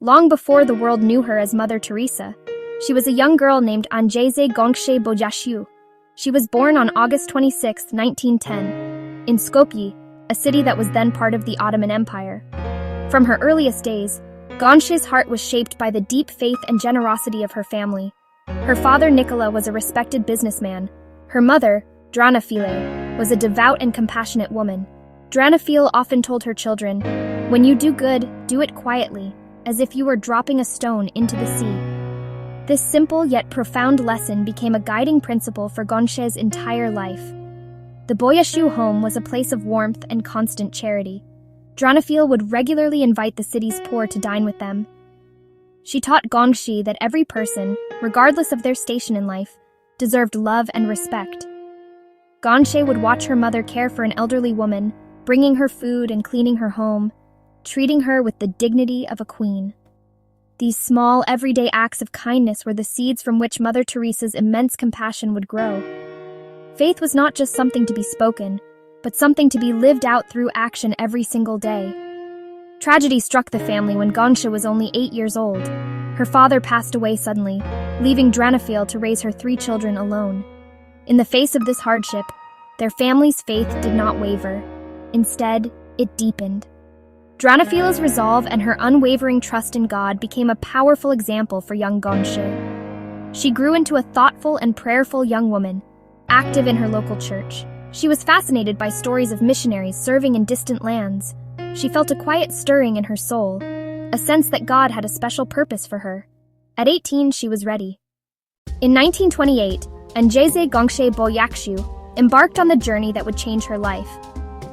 long before the world knew her as Mother Teresa. She was a young girl named Anjeze Gongshe Boyashiu. She was born on August 26, 1910, in Skopje, a city that was then part of the Ottoman Empire. From her earliest days, Gongshe's heart was shaped by the deep faith and generosity of her family. Her father, Nicola, was a respected businessman. Her mother, Dranafile, was a devout and compassionate woman. Dranafile often told her children, "When you do good, do it quietly, as if you were dropping a stone into the sea." This simple yet profound lesson became a guiding principle for Gongshe's entire life. The Boyashiu home was a place of warmth and constant charity. Dranafile would regularly invite the city's poor to dine with them. She taught Gongshe that every person, regardless of their station in life, deserved love and respect. Gongshe would watch her mother care for an elderly woman, bringing her food and cleaning her home, treating her with the dignity of a queen. These small, everyday acts of kindness were the seeds from which Mother Teresa's immense compassion would grow. Faith was not just something to be spoken, but something to be lived out through action every single day. Tragedy struck the family when Gongshe was only 8 years old. Her father passed away suddenly, leaving Dranafile to raise her 3 children alone. In the face of this hardship, their family's faith did not waver. Instead, it deepened. Dranafile's resolve and her unwavering trust in God became a powerful example for young Gongshe. She grew into a thoughtful and prayerful young woman, active in her local church. She was fascinated by stories of missionaries serving in distant lands. She felt a quiet stirring in her soul, a sense that God had a special purpose for her. At 18, she was ready. In 1928, Anjeze Gongshe Boyashiu embarked on the journey that would change her life.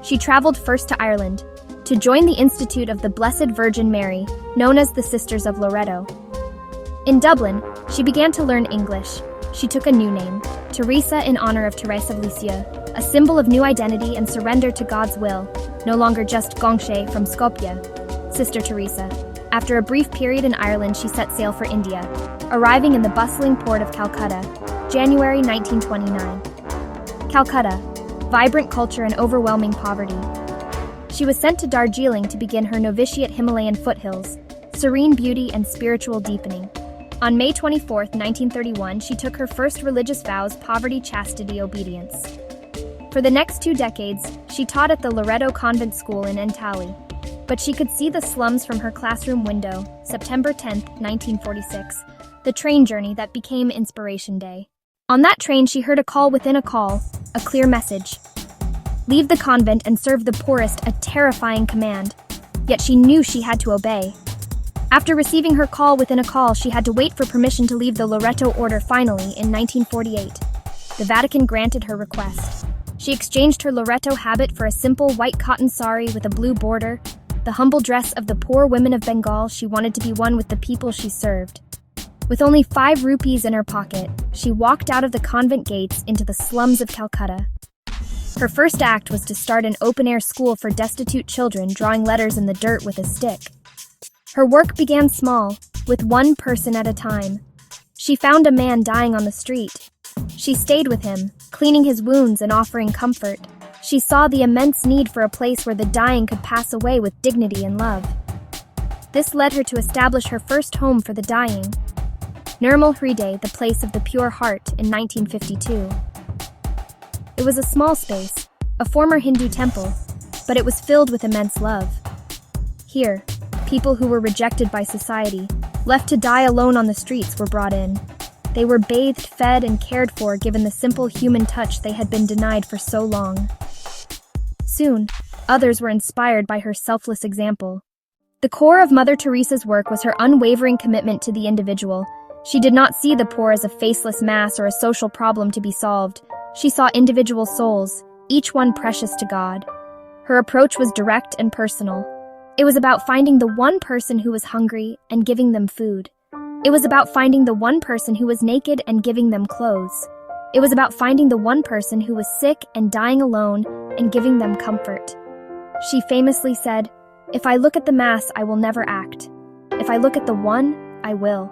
She traveled first to Ireland, to join the Institute of the Blessed Virgin Mary, known as the Sisters of Loreto. In Dublin, she began to learn English. She took a new name, Teresa, in honor of Teresa of Lisieux, a symbol of new identity and surrender to God's will, no longer just Gongshe from Skopje, Sister Teresa. After a brief period in Ireland, she set sail for India, arriving in the bustling port of Calcutta, January 1929. Calcutta, vibrant culture and overwhelming poverty. She was sent to Darjeeling to begin her novitiate Himalayan foothills, serene beauty and spiritual deepening. On May 24, 1931, she took her first religious vows: poverty, chastity, obedience. For the next 2 decades, she taught at the Loreto Convent School in Entally, but she could see the slums from her classroom window. September 10, 1946, the train journey that became Inspiration Day. On that train, she heard a call within a call, a clear message. Leave the convent and serve the poorest, a terrifying command. Yet she knew she had to obey. After receiving her call within a call, she had to wait for permission to leave the Loreto order. Finally, in 1948, the Vatican granted her request. She exchanged her Loreto habit for a simple white cotton sari with a blue border, the humble dress of the poor women of Bengal. She wanted to be one with the people she served. With only 5 rupees in her pocket, she walked out of the convent gates into the slums of Calcutta. Her first act was to start an open-air school for destitute children, drawing letters in the dirt with a stick. Her work began small, with 1 person at a time. She found a man dying on the street. She stayed with him, cleaning his wounds and offering comfort. She saw the immense need for a place where the dying could pass away with dignity and love. This led her to establish her first home for the dying, Nirmal Hriday, the place of the pure heart, in 1952. It was a small space, a former Hindu temple, but it was filled with immense love. Here, people who were rejected by society, left to die alone on the streets, were brought in. They were bathed, fed, and cared for, given the simple human touch they had been denied for so long. Soon, others were inspired by her selfless example. The core of Mother Teresa's work was her unwavering commitment to the individual. She did not see the poor as a faceless mass or a social problem to be solved. She saw individual souls, each one precious to God. Her approach was direct and personal. It was about finding the one person who was hungry and giving them food. It was about finding the one person who was naked and giving them clothes. It was about finding the one person who was sick and dying alone and giving them comfort. She famously said, "If I look at the mass, I will never act. If I look at the one, I will."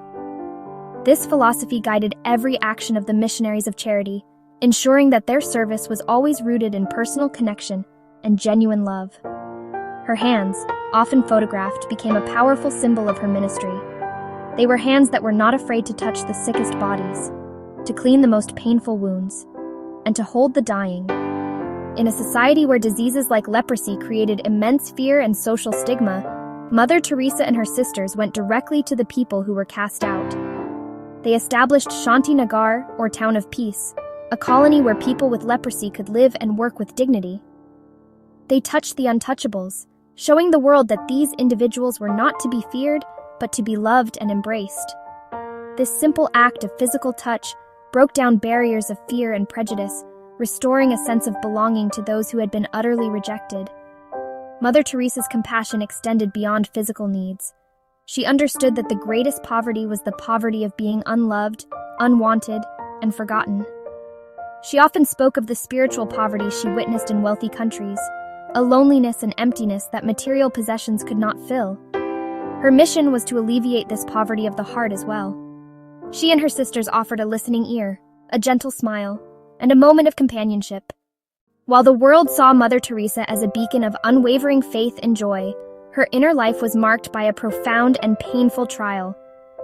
This philosophy guided every action of the missionaries of charity, ensuring that their service was always rooted in personal connection and genuine love. Her hands, often photographed, became a powerful symbol of her ministry. They were hands that were not afraid to touch the sickest bodies, to clean the most painful wounds, and to hold the dying. In a society where diseases like leprosy created immense fear and social stigma, Mother Teresa and her sisters went directly to the people who were cast out. They established Shanti Nagar, or Town of Peace, a colony where people with leprosy could live and work with dignity. They touched the untouchables, showing the world that these individuals were not to be feared, but to be loved and embraced. This simple act of physical touch broke down barriers of fear and prejudice, restoring a sense of belonging to those who had been utterly rejected. Mother Teresa's compassion extended beyond physical needs. She understood that the greatest poverty was the poverty of being unloved, unwanted, and forgotten. She often spoke of the spiritual poverty she witnessed in wealthy countries, a loneliness and emptiness that material possessions could not fill. Her mission was to alleviate this poverty of the heart as well. She and her sisters offered a listening ear, a gentle smile, and a moment of companionship. While the world saw Mother Teresa as a beacon of unwavering faith and joy, her inner life was marked by a profound and painful trial.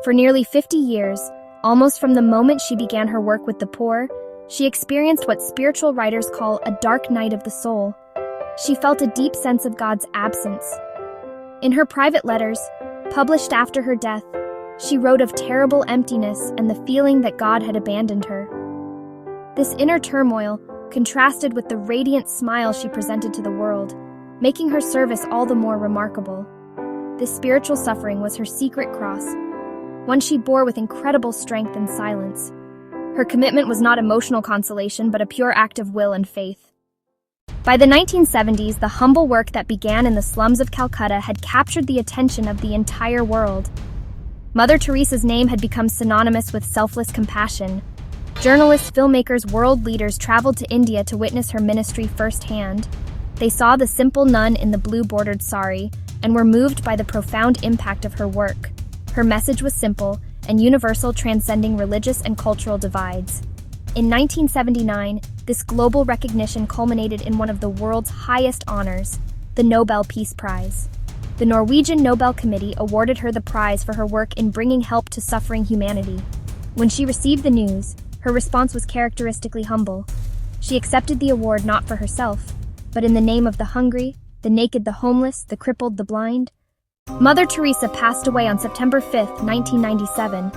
For nearly 50 years, almost from the moment she began her work with the poor, she experienced what spiritual writers call a dark night of the soul. She felt a deep sense of God's absence. In her private letters, published after her death, she wrote of terrible emptiness and the feeling that God had abandoned her. This inner turmoil contrasted with the radiant smile she presented to the world, making her service all the more remarkable. This spiritual suffering was her secret cross, one she bore with incredible strength and silence. Her commitment was not emotional consolation, but a pure act of will and faith. By the 1970s, the humble work that began in the slums of Calcutta had captured the attention of the entire world. Mother Teresa's name had become synonymous with selfless compassion. Journalists, filmmakers, world leaders traveled to India to witness her ministry firsthand. They saw the simple nun in the blue-bordered sari and were moved by the profound impact of her work. Her message was simple and universal, transcending religious and cultural divides. In 1979, this global recognition culminated in one of the world's highest honors, the Nobel Peace Prize. The Norwegian Nobel Committee awarded her the prize for her work in bringing help to suffering humanity. When she received the news, her response was characteristically humble. She accepted the award not for herself, but in the name of the hungry, the naked, the homeless, the crippled, the blind. Mother Teresa passed away on September 5, 1997,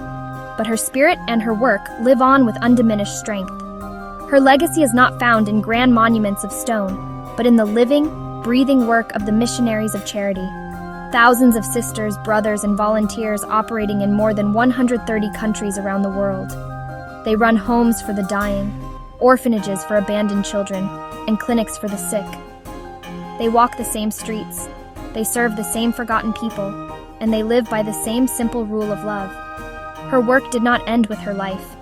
but her spirit and her work live on with undiminished strength. Her legacy is not found in grand monuments of stone, but in the living, breathing work of the missionaries of charity. Thousands of sisters, brothers, and volunteers operating in more than 130 countries around the world. They run homes for the dying, orphanages for abandoned children, and clinics for the sick. They walk the same streets, they serve the same forgotten people, and they live by the same simple rule of love. Her work did not end with her life.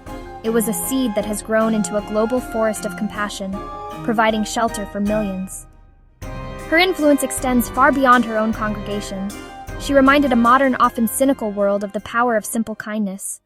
It was a seed that has grown into a global forest of compassion, providing shelter for millions. Her influence extends far beyond her own congregation. She reminded a modern, often cynical world of the power of simple kindness.